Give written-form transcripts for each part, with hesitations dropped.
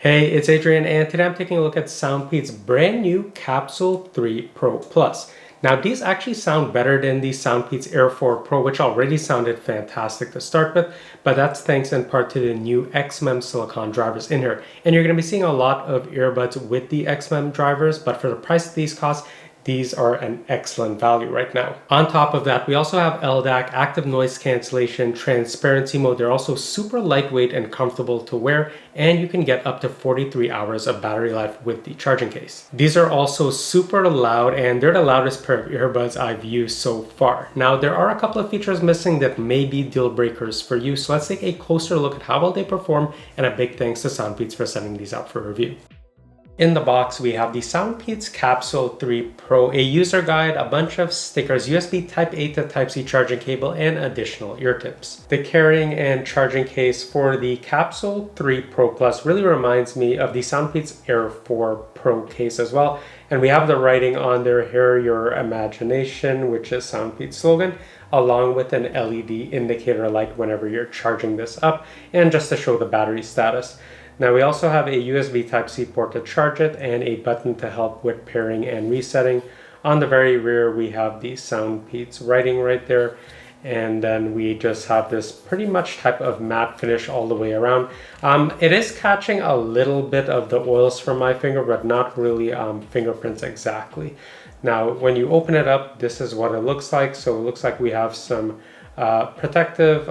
Hey, it's Adrian, and today I'm taking a look at SoundPEAT's brand new Capsule 3 Pro Plus. Now, these actually sound better than the SoundPEAT's Air 4 Pro, which already sounded fantastic to start with, but that's thanks in part to the new xMEMS silicon drivers in here. And you're going to be seeing a lot of earbuds with the xMEMS drivers, but for the price these cost, these are an excellent value right now. On top of that, we also have LDAC, active noise cancellation, transparency mode. They're also super lightweight and comfortable to wear, and you can get up to 43 hours of battery life with the charging case. These are also super loud, and they're the loudest pair of earbuds I've used so far. Now, there are a couple of features missing that may be deal breakers for you, so let's take a closer look at how well they perform, and a big thanks to SoundPEATS for sending these out for review. In the box, we have the SoundPEATS Capsule3 Pro, a user guide, a bunch of stickers, USB Type-A to Type-C charging cable, and additional ear tips. The carrying and charging case for the Capsule3 Pro Plus really reminds me of the SoundPEATS Air 4 Pro case as well. And we have the writing on there, "Hear Your Imagination," which is SoundPEATS' slogan, along with an LED indicator light whenever you're charging this up, and just to show the battery status. Now we also have a USB Type-C port to charge it and a button to help with pairing and resetting. On the very rear, we have the SoundPEATS writing right there. And then we just have this pretty much type of matte finish all the way around. It is catching a little bit of the oils from my finger, but not really fingerprints exactly. Now, when you open it up, this is what it looks like. So it looks like we have some protective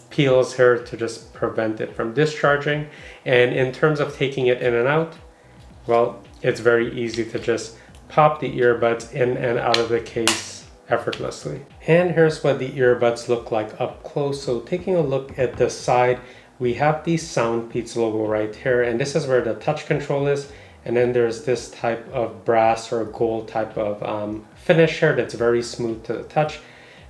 peels here to just prevent it from discharging. And in terms of taking it in and out, well, it's very easy to just pop the earbuds in and out of the case effortlessly. And here's what the earbuds look like up close. So taking a look at the side, we have the SoundPEATS logo right here, and this is where the touch control is. And then there's this type of brass or gold type of finish here that's very smooth to the touch.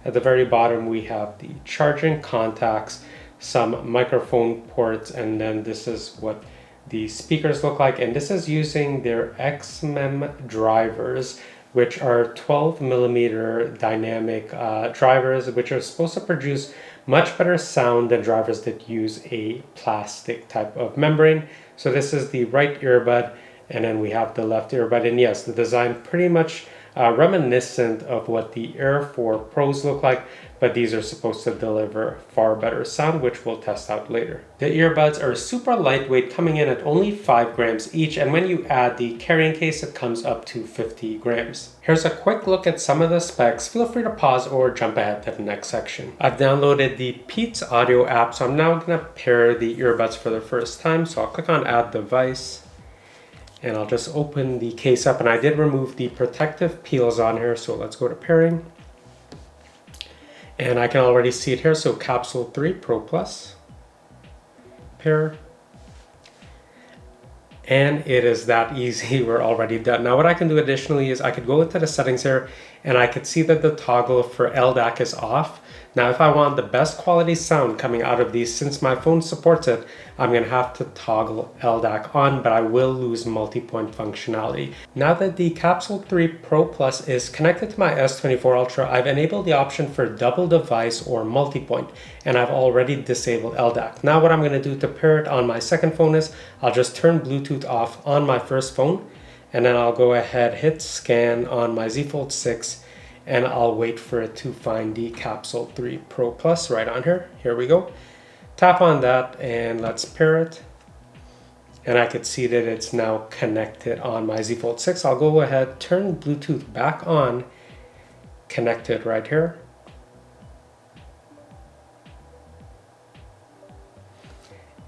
At the very bottom, we have the charging contacts, some microphone ports, and then this is what the speakers look like. And this is using their xMEMS drivers, which are 12mm dynamic drivers, which are supposed to produce much better sound than drivers that use a plastic type of membrane. So this is the right earbud, and then we have the left earbud. And yes, the design pretty much reminiscent of what the Air 4 Pros look like, but these are supposed to deliver far better sound, which we'll test out later. The earbuds are super lightweight, coming in at only 5 grams each, and when you add the carrying case, it comes up to 50 grams. Here's a quick look at some of the specs. Feel free to pause or jump ahead to the next section. I've downloaded the Peats audio app, so I'm now gonna pair the earbuds for the first time. So I'll click on Add Device, and I'll just open the case up, and I did remove the protective peels on here, so let's go to pairing. And I can already see it here, so Capsule 3 Pro Plus, pair. And it is that easy, we're already done. Now what I can do additionally is I could go into the settings here, and I could see that the toggle for LDAC is off. Now if I want the best quality sound coming out of these, since my phone supports it, I'm gonna have to toggle LDAC on, but I will lose multi-point functionality. Now that the Capsule 3 Pro Plus is connected to my S24 Ultra, I've enabled the option for double device or multi-point, and I've already disabled LDAC. Now what I'm gonna do to pair it on my second phone is I'll just turn Bluetooth off on my first phone, and then I'll go ahead, hit scan on my Z Fold 6, and I'll wait for it to find the Capsule 3 Pro Plus right on here. Here we go. Tap on that and let's pair it. And I could see that it's now connected on my Z Fold 6. I'll go ahead, turn Bluetooth back on, connect it right here.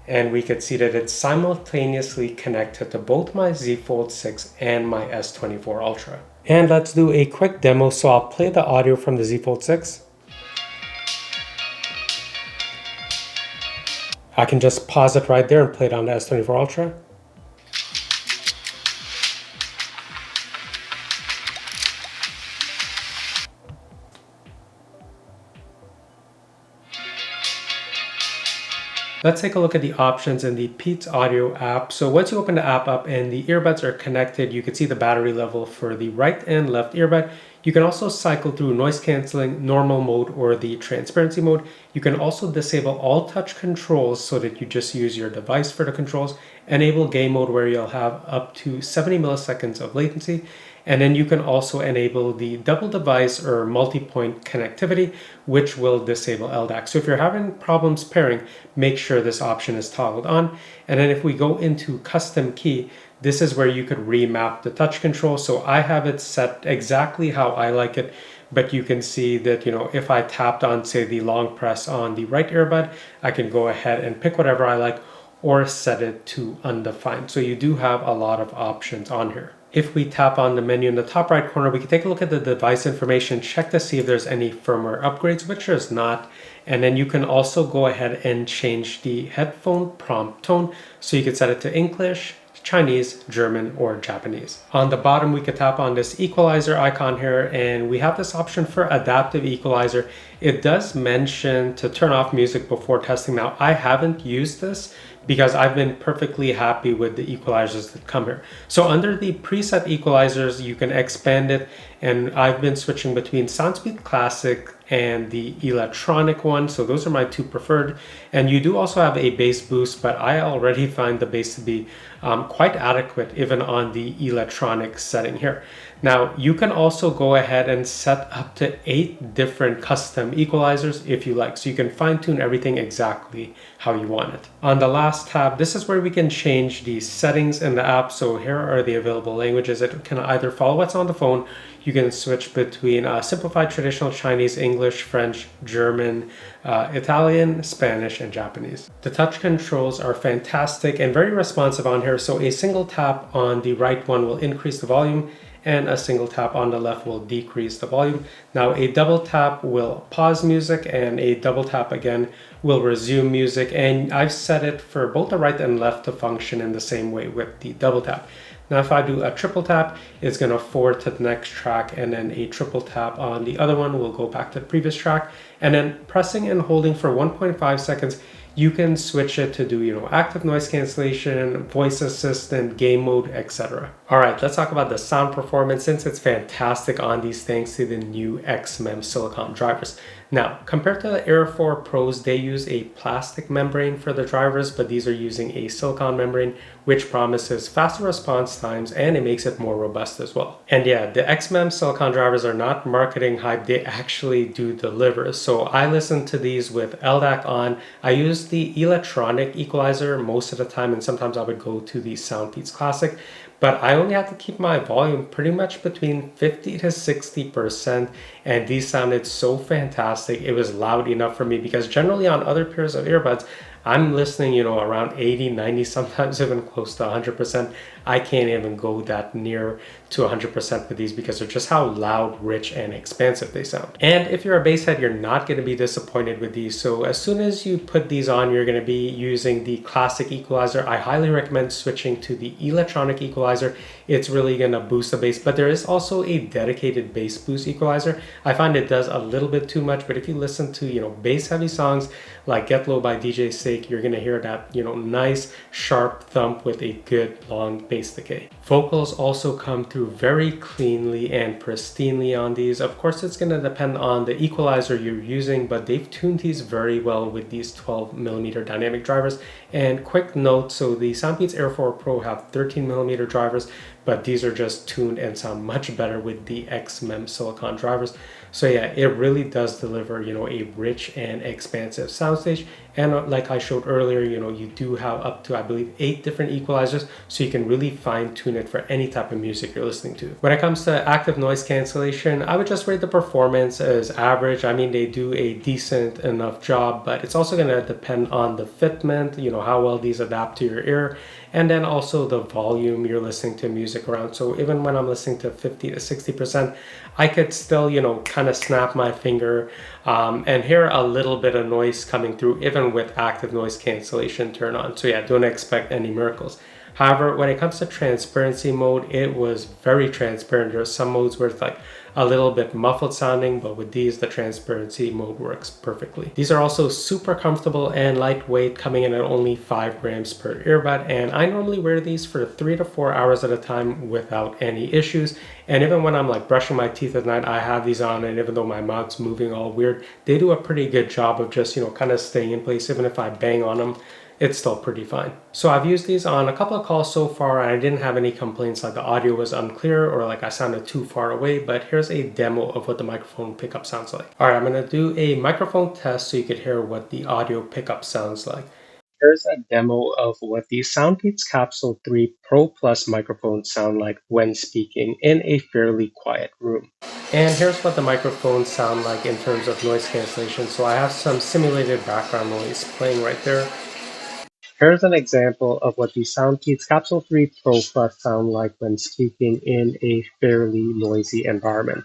And we could see that it's simultaneously connected to both my Z Fold 6 and my S24 Ultra. And let's do a quick demo. So I'll play the audio from the Z Fold 6. I can just pause it right there and play it on the S24 Ultra. Let's take a look at the options in the Peats audio app. So once you open the app up and the earbuds are connected, you can see the battery level for the right and left earbud. You can also cycle through noise canceling, normal mode, or the transparency mode. You can also disable all touch controls so that you just use your device for the controls. Enable game mode where you'll have up to 70 milliseconds of latency. And then you can also enable the double device or multi-point connectivity, which will disable LDAC. So if you're having problems pairing, make sure this option is toggled on. And then if we go into custom key, this is where you could remap the touch control. So I have it set exactly how I like it, but you can see that, if I tapped on, say, the long press on the right earbud, I can go ahead and pick whatever I like or set it to undefined. So you do have a lot of options on here. If we tap on the menu in the top right corner, we can take a look at the device information, check to see if there's any firmware upgrades, which there's not. And then you can also go ahead and change the headphone prompt tone. So you can set it to English, Chinese, German, or Japanese. On the bottom, we could tap on this equalizer icon here, and we have this option for adaptive equalizer. It does mention to turn off music before testing. Now, I haven't used this because I've been perfectly happy with the equalizers that come here. So under the preset equalizers, you can expand it, and I've been switching between SoundPEATS Classic and the electronic one. So those are my two preferred. And you do also have a bass boost, but I already find the bass to be quite adequate even on the electronic setting here. Now, you can also go ahead and set up to 8 different custom equalizers if you like. So you can fine tune everything exactly how you want it. On the last tab, this is where we can change the settings in the app. So here are the available languages. It can either follow what's on the phone. You can switch between simplified traditional Chinese, English, French, German, Italian, Spanish, and Japanese. The touch controls are fantastic and very responsive on here. So a single tap on the right one will increase the volume, and a single tap on the left will decrease the volume. Now, a double tap will pause music, and a double tap again will resume music. And I've set it for both the right and left to function in the same way with the double tap. Now, if I do a triple tap, it's going to forward to the next track, and then a triple tap on the other one will go back to the previous track. And then pressing and holding for 1.5 seconds, you can switch it to do, active noise cancellation, voice assistant, game mode, etc. All right, let's talk about the sound performance, since it's fantastic on these thanks to the new xMEMS silicon drivers. Now, compared to the Air 4 Pros, they use a plastic membrane for the drivers, but these are using a silicon membrane, which promises faster response times, and it makes it more robust as well. And yeah, the xMEMS silicon drivers are not marketing hype, they actually do deliver. So I listen to these with LDAC on. I use the electronic equalizer most of the time, and sometimes I would go to the SoundPEATS Classic. But I only have to keep my volume pretty much between 50 to 60%, and these sounded so fantastic. It was loud enough for me, because generally on other pairs of earbuds, I'm listening, around 80, 90, sometimes even close to 100%. I can't even go that near to 100% with these because of just how loud, rich, and expansive they sound. And if you're a bass head, you're not going to be disappointed with these. So as soon as you put these on, you're going to be using the classic equalizer. I highly recommend switching to the electronic equalizer. It's really going to boost the bass, but there is also a dedicated bass boost equalizer. I find it does a little bit too much, but if you listen to, bass heavy songs like Get Low by DJ Sake, you're going to hear that, nice sharp thump with a good long bass decay. Vocals also come through very cleanly and pristinely on these. Of course, it's going to depend on the equalizer you're using, but they've tuned these very well with these 12mm dynamic drivers. And quick note, so the SoundPEATS Air 4 Pro have 13mm drivers, but these are just tuned and sound much better with the xMEMS silicon drivers. So yeah, it really does deliver, a rich and expansive soundstage. And like I showed earlier, you do have up to, I believe, 8 different equalizers, so you can really fine tune it for any type of music you're listening to. When it comes to active noise cancellation, I would just rate the performance as average. I mean, they do a decent enough job, but it's also going to depend on the fitment, how well these adapt to your ear, and then also the volume you're listening to music around. So even when I'm listening to 50 to 60%, I could still, kind of snap my finger and hear a little bit of noise coming through, even with active noise cancellation turned on. So yeah, don't expect any miracles. However, when it comes to transparency mode, it was very transparent. There are some modes where it's like a little bit muffled sounding, but with these, the transparency mode works perfectly. These are also super comfortable and lightweight, coming in at only 5 grams per earbud, and I normally wear these for 3 to 4 hours at a time without any issues. And even when I'm like brushing my teeth at night, I have these on, and even though my mouth's moving all weird, they do a pretty good job of just, kind of staying in place. Even if I bang on them, it's still pretty fine. So I've used these on a couple of calls so far, and I didn't have any complaints like the audio was unclear or like I sounded too far away, but here's a demo of what the microphone pickup sounds like. All right, I'm gonna do a microphone test so you could hear what the audio pickup sounds like. Here's a demo of what the SoundPEATS Capsule3 Pro Plus microphones sound like when speaking in a fairly quiet room. And here's what the microphones sound like in terms of noise cancellation. So I have some simulated background noise playing right there. Here's an example of what the SoundPEATS Capsule3 Pro Plus sound like when speaking in a fairly noisy environment.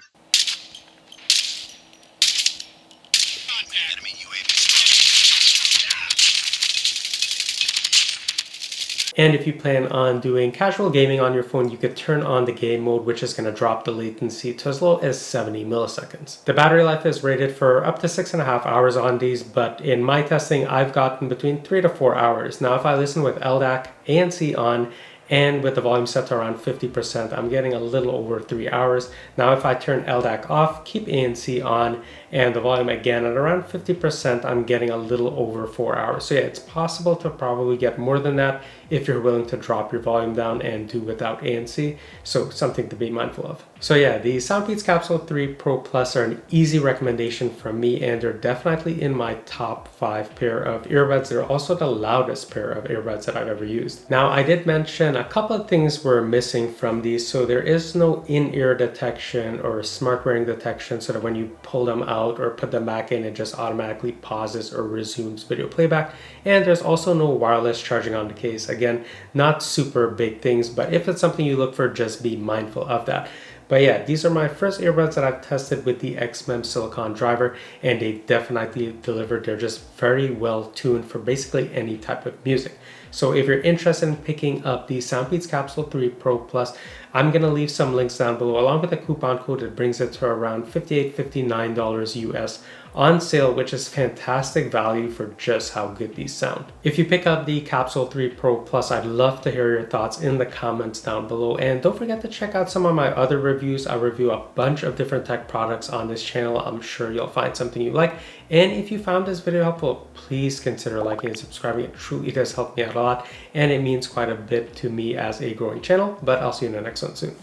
And if you plan on doing casual gaming on your phone, you could turn on the game mode, which is going to drop the latency to as low as 70 milliseconds. The battery life is rated for up to 6.5 hours on these, but in my testing, I've gotten between 3 to 4 hours. Now, if I listen with LDAC, ANC on, and with the volume set to around 50%, I'm getting a little over 3 hours. Now, if I turn LDAC off, keep ANC on, and the volume again at around 50%, I'm getting a little over 4 hours. So yeah, it's possible to probably get more than that if you're willing to drop your volume down and do without ANC. So something to be mindful of. So yeah, the SoundPEATS Capsule3 Pro Plus are an easy recommendation from me, and they're definitely in my top 5 pair of earbuds. They're also the loudest pair of earbuds that I've ever used. Now, I did mention a couple of things were missing from these. So there is no in-ear detection or smart wearing detection, so that when you pull them out or put them back in, it just automatically pauses or resumes video playback. And there's also no wireless charging on the case. Again, not super big things, but if it's something you look for, just be mindful of that. But yeah, these are my first earbuds that I've tested with the xMEMS silicon driver, and they definitely delivered. They're just very well tuned for basically any type of music. So if you're interested in picking up the SoundPEATS Capsule3 Pro Plus, I'm going to leave some links down below along with a coupon code that brings it to around $58, $59 US on sale, which is fantastic value for just how good these sound. If you pick up the Capsule3 Pro Plus, I'd love to hear your thoughts in the comments down below. And don't forget to check out some of my other reviews. I review a bunch of different tech products on this channel. I'm sure you'll find something you like. And if you found this video helpful, please consider liking and subscribing. It truly does help me out a lot, and it means quite a bit to me as a growing channel. But I'll see you in the next one soon.